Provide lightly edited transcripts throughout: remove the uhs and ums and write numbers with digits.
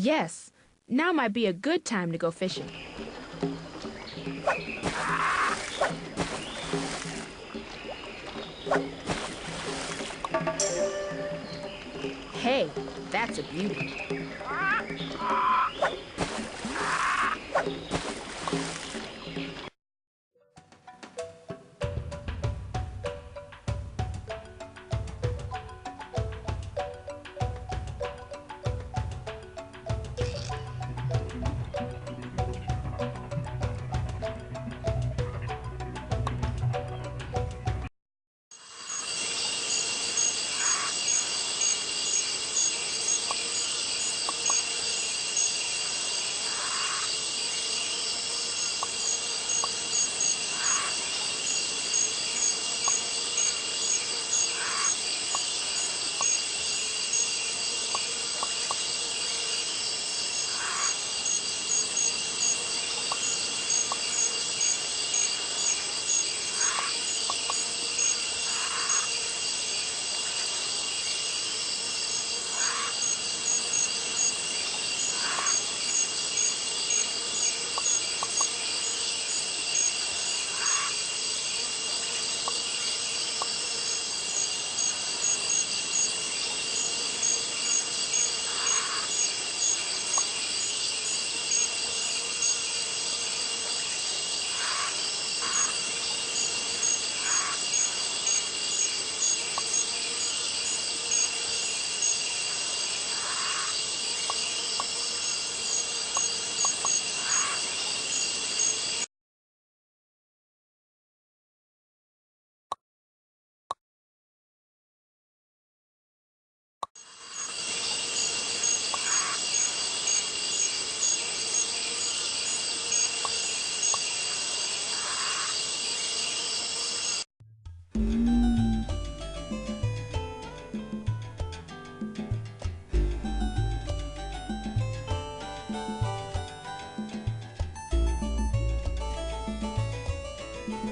Yes, now might be a good time to go fishing. Hey, that's a beauty.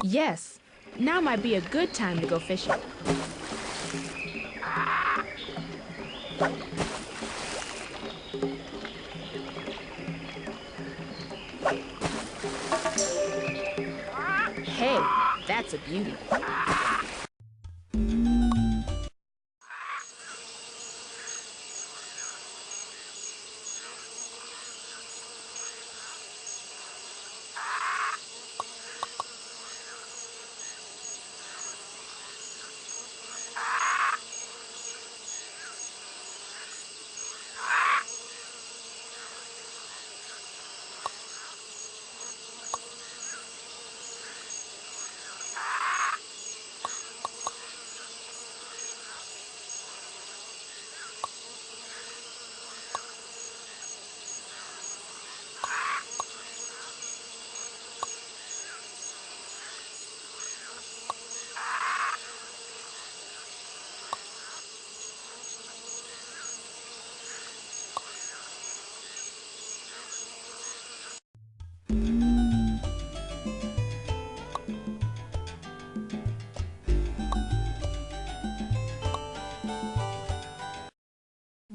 Yes, now might be a good time to go fishing. Hey, that's a beauty.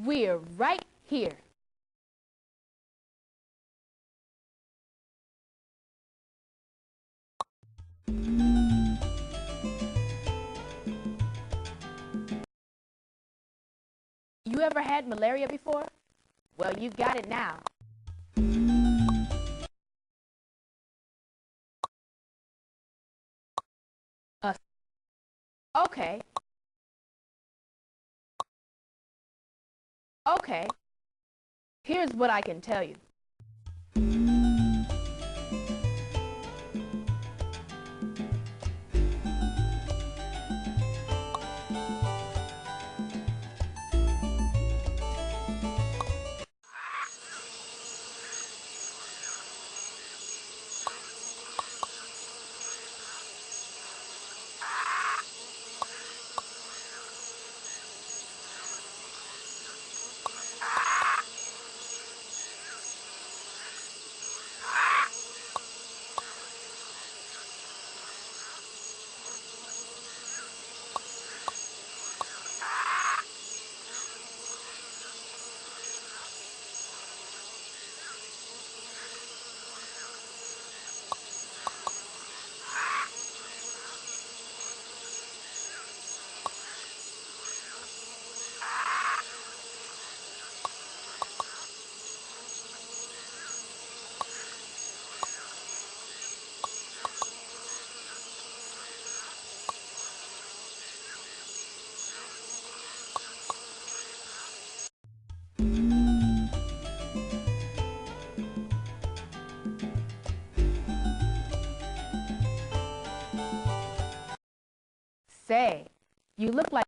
We're right here. You ever had malaria before? Well, you've got it now. Okay. Okay. Here's what I can tell you. Say, you look like...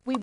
We...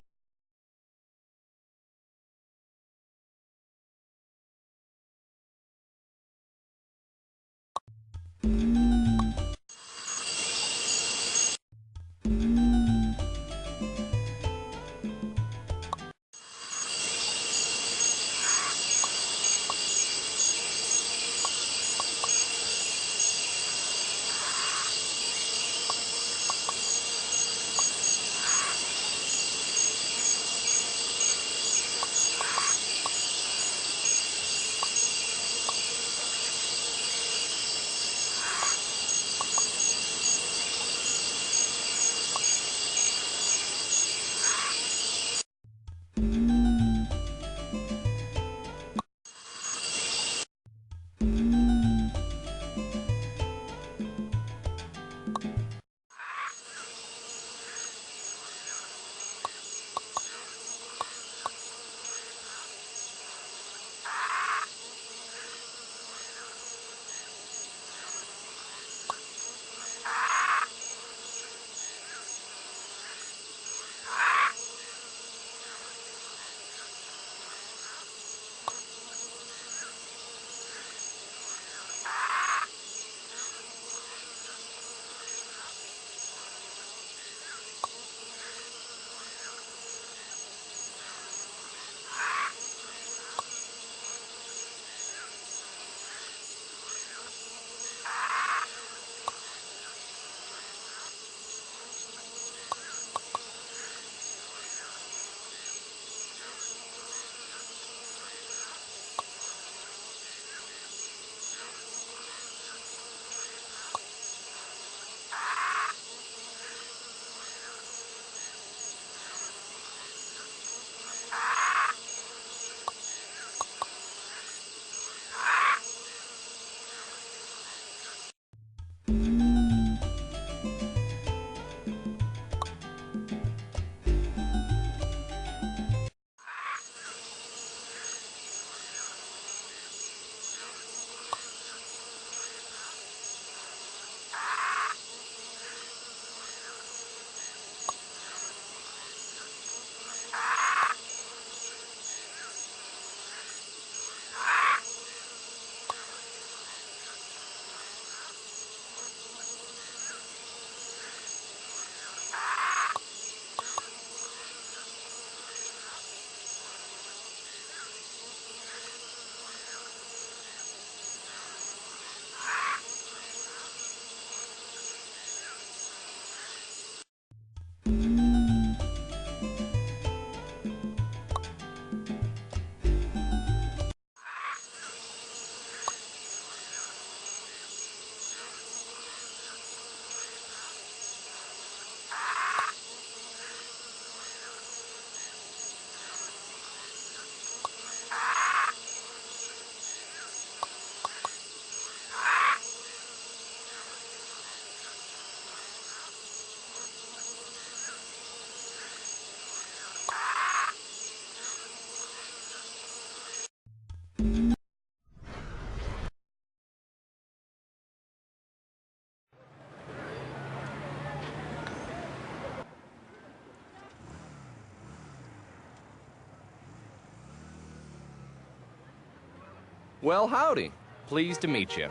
Well, howdy. Pleased to meet you.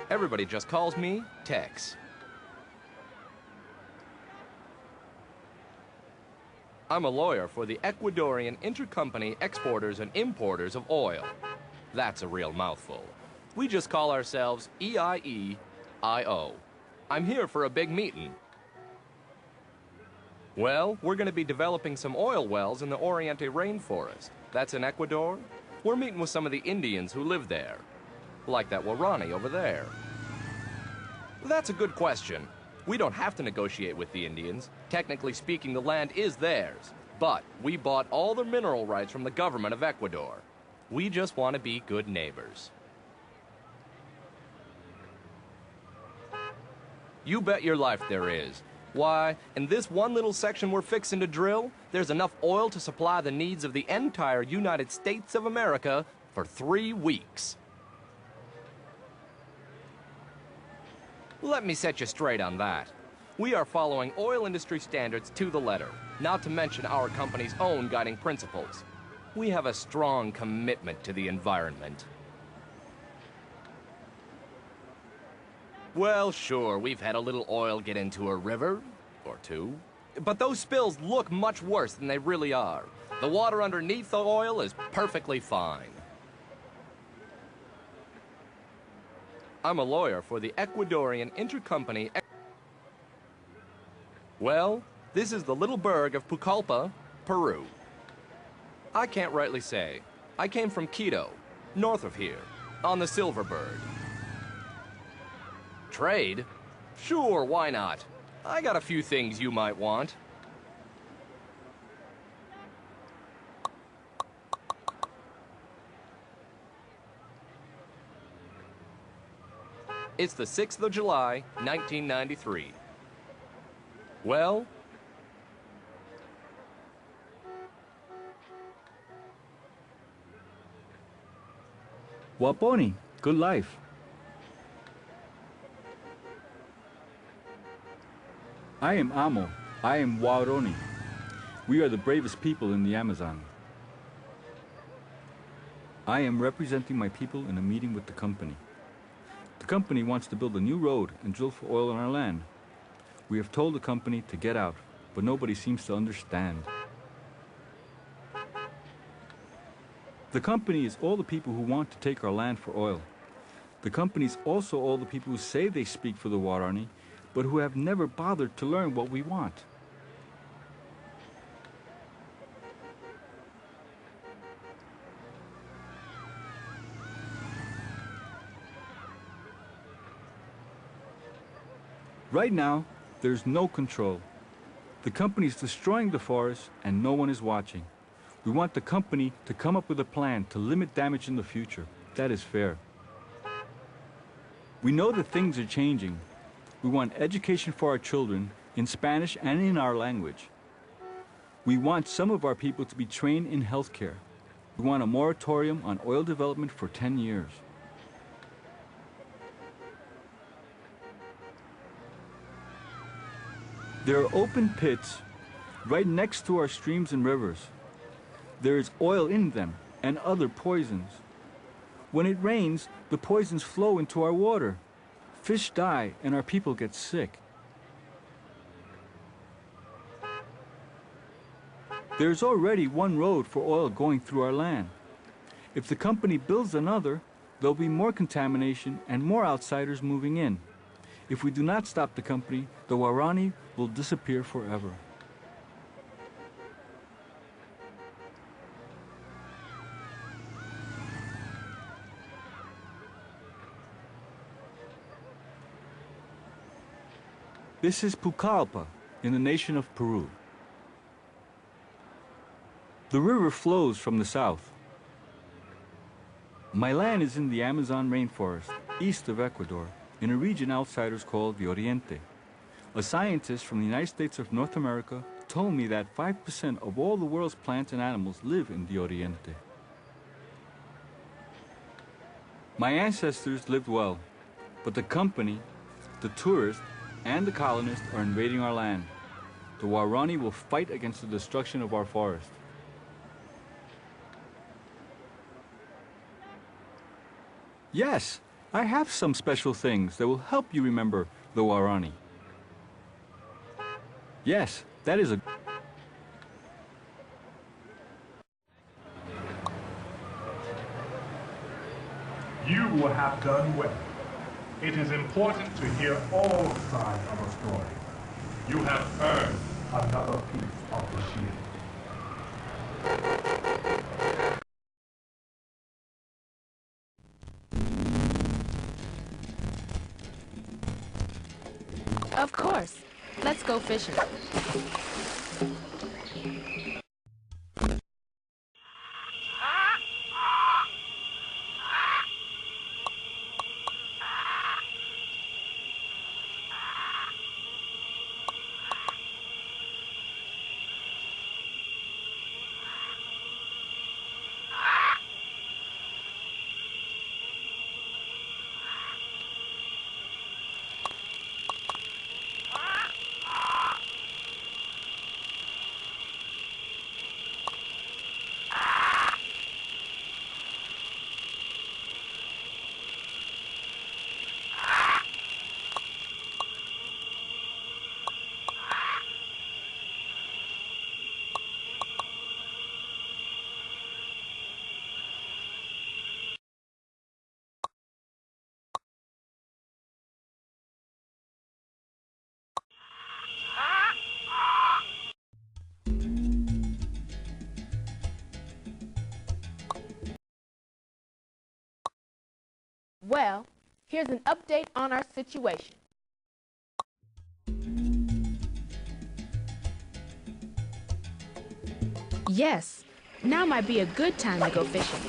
Everybody just calls me Tex. I'm a lawyer for the Ecuadorian Intercompany Exporters and Importers of Oil. That's a real mouthful. We just call ourselves EIE-IO. I'm here for a big meeting. Well, we're going to be developing some oil wells in the Oriente rainforest. That's in Ecuador. We're meeting with some of the Indians who live there. Like that Warani over there. That's a good question. We don't have to negotiate with the Indians. Technically speaking, the land is theirs. But we bought all the mineral rights from the government of Ecuador. We just want to be good neighbors. You bet your life there is. Why, in this one little section we're fixing to drill, there's enough oil to supply the needs of the entire United States of America for 3 weeks. Let me set you straight on that. We are following oil industry standards to the letter, not to mention our company's own guiding principles. We have a strong commitment to the environment. Well, sure, we've had a little oil get into a river, or two. But those spills look much worse than they really are. The water underneath the oil is perfectly fine. I'm a lawyer for the Ecuadorian Intercompany. Well, this is the little burg of Pucallpa, Peru. I can't rightly say. I came from Quito, north of here, on the Silverbird. Trade? Sure, why not? I got a few things you might want. It's the 6th of July, 1993. Well? Waponi, good life. I am Amo. I am Waoroni. We are the bravest people in the Amazon. I am representing my people in a meeting with the company. The company wants to build a new road and drill for oil on our land. We have told the company to get out, but nobody seems to understand. The company is all the people who want to take our land for oil. The company is also all the people who say they speak for the Warani, but who have never bothered to learn what we want. Right now, there's no control. The company is destroying the forest and no one is watching. We want the company to come up with a plan to limit damage in the future. That is fair. We know that things are changing. We want education for our children in Spanish and in our language. We want some of our people to be trained in healthcare. We want a moratorium on oil development for 10 years. There are open pits right next to our streams and rivers. There is oil in them and other poisons. When it rains, the poisons flow into our water. Fish die and our people get sick. There's already one road for oil going through our land. If the company builds another, there'll be more contamination and more outsiders moving in. If we do not stop the company, the Warani will disappear forever. This is Pucallpa, in the nation of Peru. The river flows from the south. My land is in the Amazon rainforest, east of Ecuador, in a region outsiders call the Oriente. A scientist from the United States of North America told me that 5% of all the world's plants and animals live in the Oriente. My ancestors lived well, but the company, the tourists, and the colonists are invading our land. The Warani will fight against the destruction of our forest. Yes, I have some special things that will help you remember the Warani. Yes, that is a... You have done well. It is important to hear all sides of a story. You have earned another piece of the shield. Of course. Let's go fishing. Well, here's an update on our situation. Yes, now might be a good time to go fishing.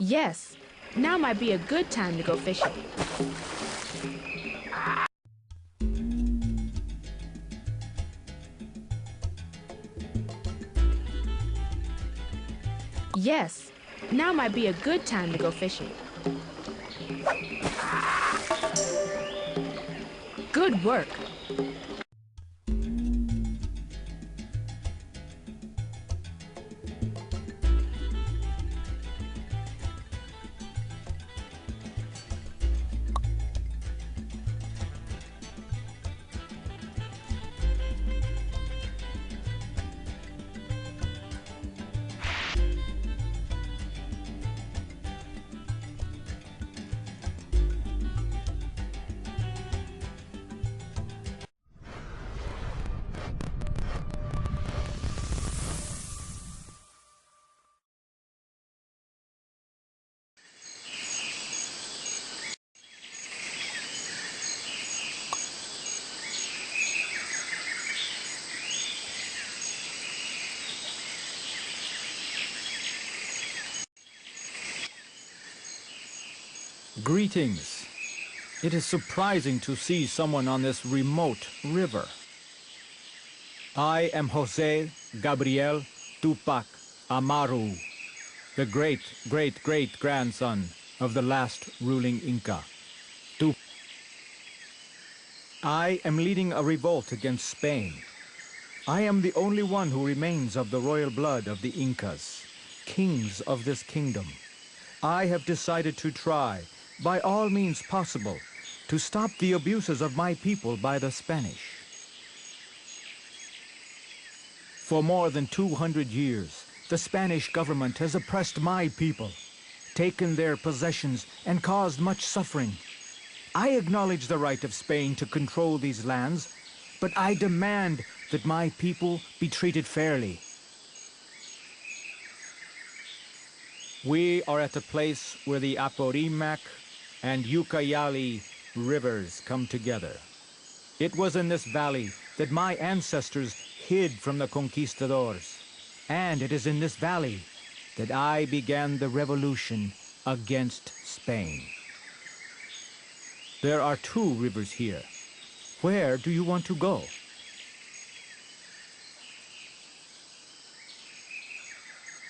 Yes, now might be a good time to go fishing. Yes, now might be a good time to go fishing. Good work. Greetings. It is surprising to see someone on this remote river. I am Jose Gabriel Tupac Amaru, the great-great-great-grandson of the last ruling Inca. I am leading a revolt against Spain. I am the only one who remains of the royal blood of the Incas. kings of this kingdom, I have decided to try, by all means possible, to stop the abuses of my people by the Spanish. For more than 200 years, the Spanish government has oppressed my people, taken their possessions, and caused much suffering. I acknowledge the right of Spain to control these lands, but I demand that my people be treated fairly. We are at a place where the Apurimac and Ucayali rivers come together. It was in this valley that my ancestors hid from the conquistadors, and it is in this valley that I began the revolution against Spain. There are 2 rivers here. Where do you want to go?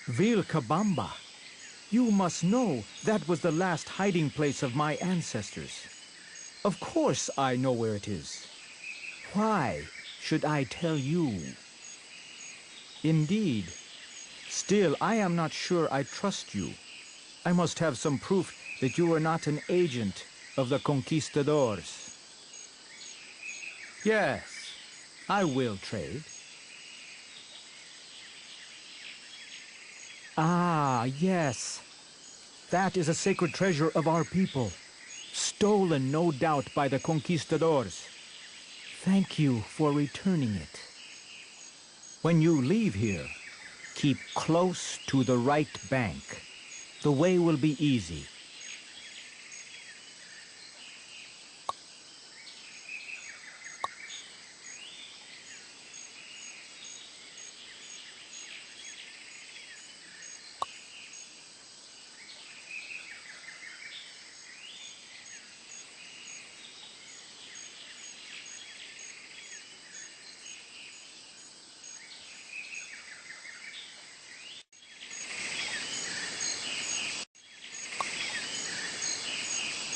Vilcabamba. You must know that was the last hiding place of my ancestors. Of course I know where it is. Why should I tell you? Indeed. Still, I am not sure I trust you. I must have some proof that you are not an agent of the conquistadors. Yes, I will trade. Ah, yes. That is a sacred treasure of our people. Stolen, no doubt, by the conquistadors. Thank you for returning it. When you leave here, keep close to the right bank. The way will be easy.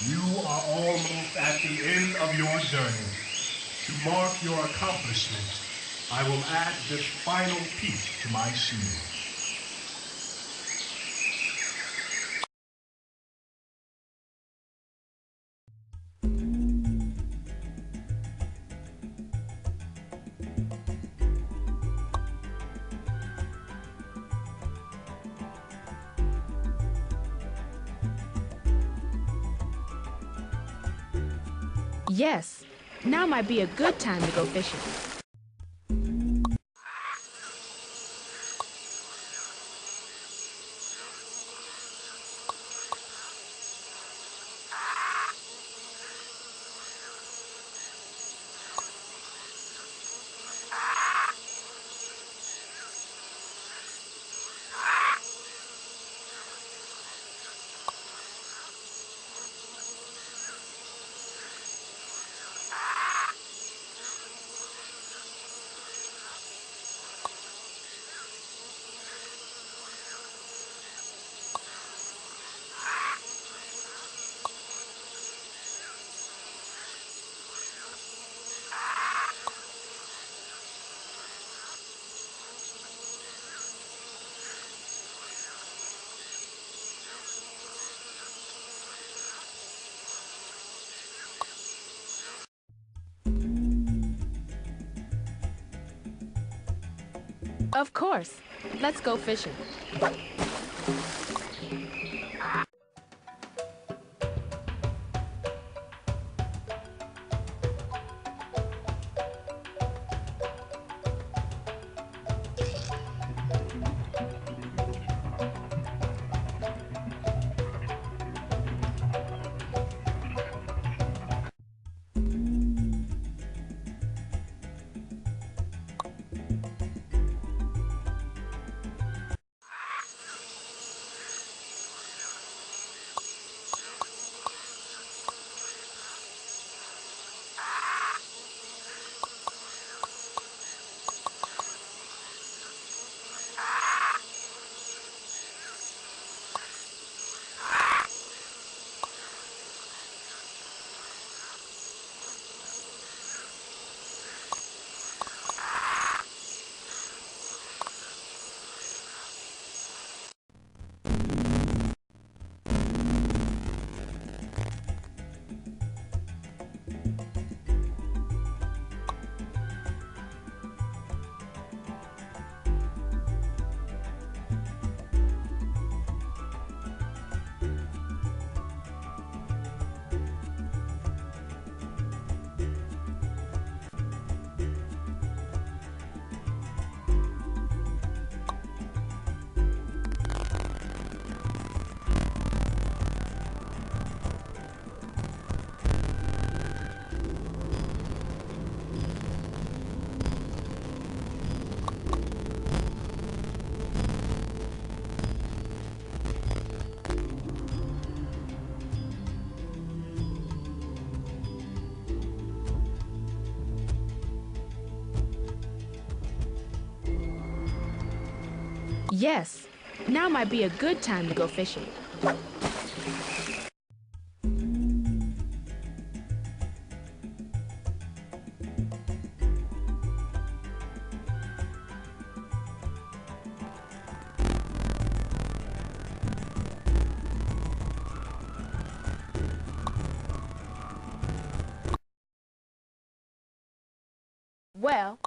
You are almost at the end of your journey. To mark your accomplishment, I will add this final piece to my shield. Yes, now might be a good time to go fishing. Of course. Let's go fishing. Yes, now might be a good time to go fishing. Well,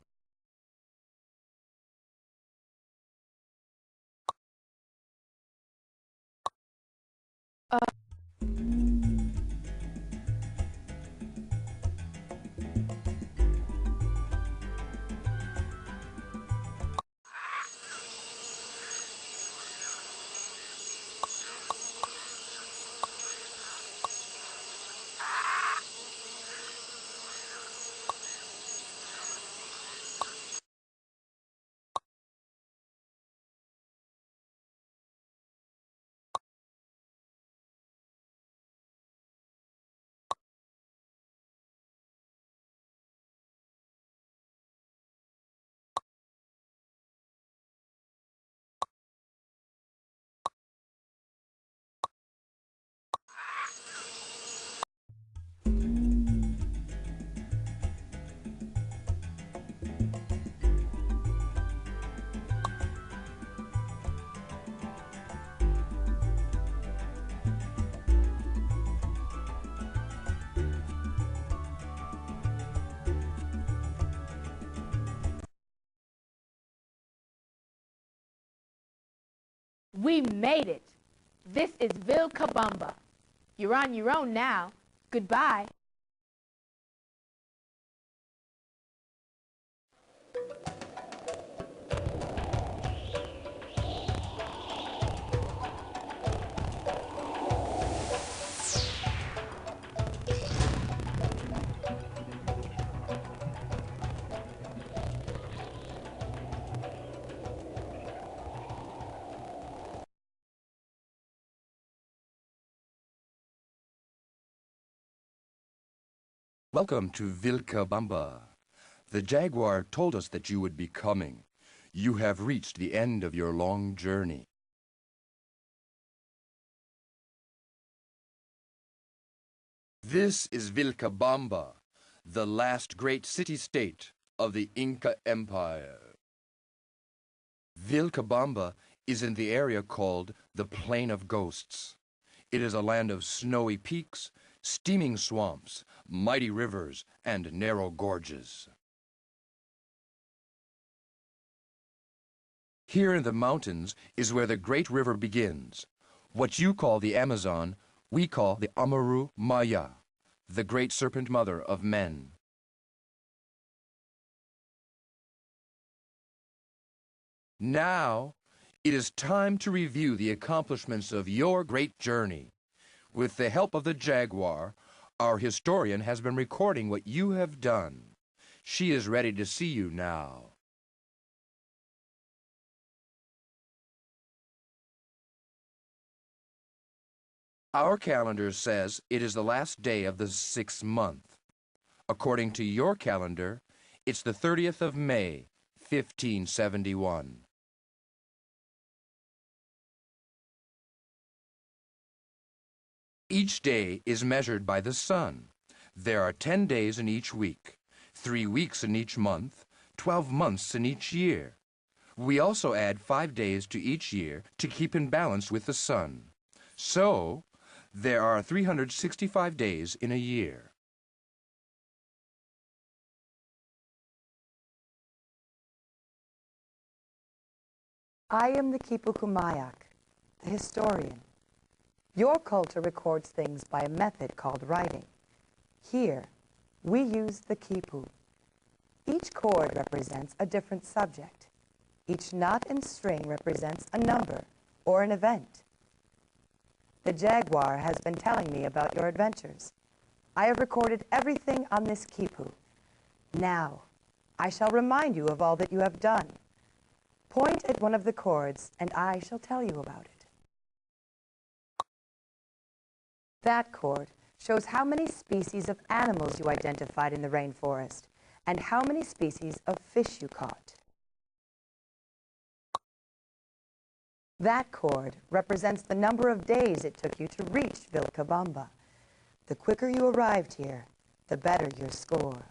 we made it. This is Vilcabamba. You're on your own now. Goodbye. Welcome to Vilcabamba. The jaguar told us that you would be coming. You have reached the end of your long journey. This is Vilcabamba, the last great city-state of the Inca Empire. Vilcabamba is in the area called the Plain of Ghosts. It is a land of snowy peaks, steaming swamps, mighty rivers, and narrow gorges. Here in the mountains is where the great river begins. What you call the Amazon, we call the Amaru Maya, the great serpent mother of men. Now, it is time to review the accomplishments of your great journey. With the help of the jaguar, our historian has been recording what you have done. She is ready to see you now. Our calendar says it is the last day of the 6th month. According to your calendar, it's the 30th of May, 1571. Each day is measured by the sun. There are 10 days in each week, 3 weeks in each month, 12 months in each year. We also add 5 days to each year to keep in balance with the sun. So, there are 365 days in a year. I am the Kipukumayak, the historian. Your culture records things by a method called writing. Here, we use the kipu. Each chord represents a different subject. Each knot and string represents a number or an event. The jaguar has been telling me about your adventures. I have recorded everything on this kipu. Now, I shall remind you of all that you have done. Point at one of the chords, and I shall tell you about it. That chord shows how many species of animals you identified in the rainforest and how many species of fish you caught. That cord represents the number of days it took you to reach Vilcabamba. The quicker you arrived here, the better your score.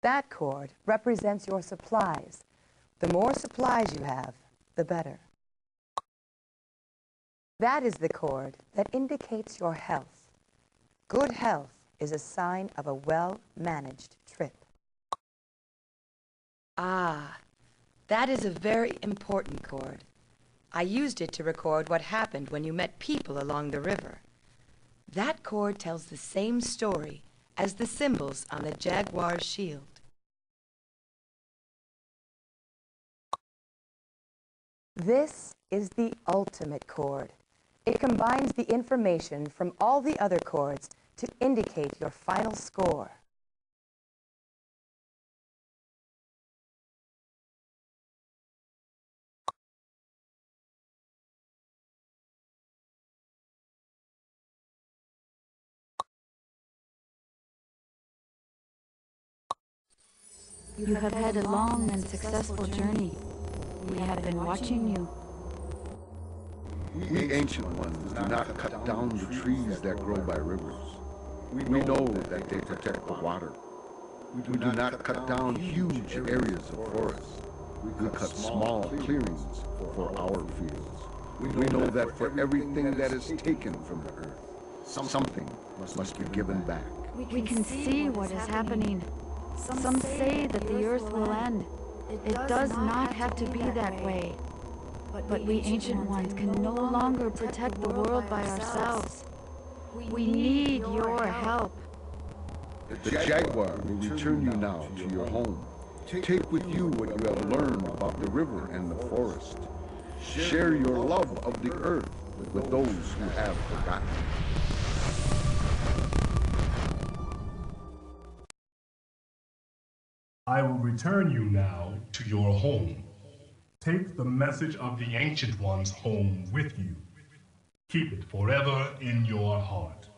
That cord represents your supplies. The more supplies you have, the better. That is the cord that indicates your health. Good health is a sign of a well-managed trip. Ah, that is a very important cord. I used it to record what happened when you met people along the river. That cord tells the same story as the symbols on the jaguar's shield. This is the ultimate cord. It combines the information from all the other cords to indicate your final score. You have had a long and successful journey. We have been watching you. We ancient ones do not cut down the trees that grow by rivers. We know that they protect the water. We do not cut down huge areas of forest. We cut small clearings for our fields. We know that for everything that is taken from the earth, something must be given back. We can see what is happening. Some say that the earth will end. It does not have to be that way. But we ancient ones can no longer protect the world by ourselves. We need your help. The jaguar will return you now to your home. Take with you what you have learned about the river and the forest. Share your love of the earth with those who have forgotten. I will return you now to your home. Take the message of the Ancient Ones home with you. Keep it forever in your heart.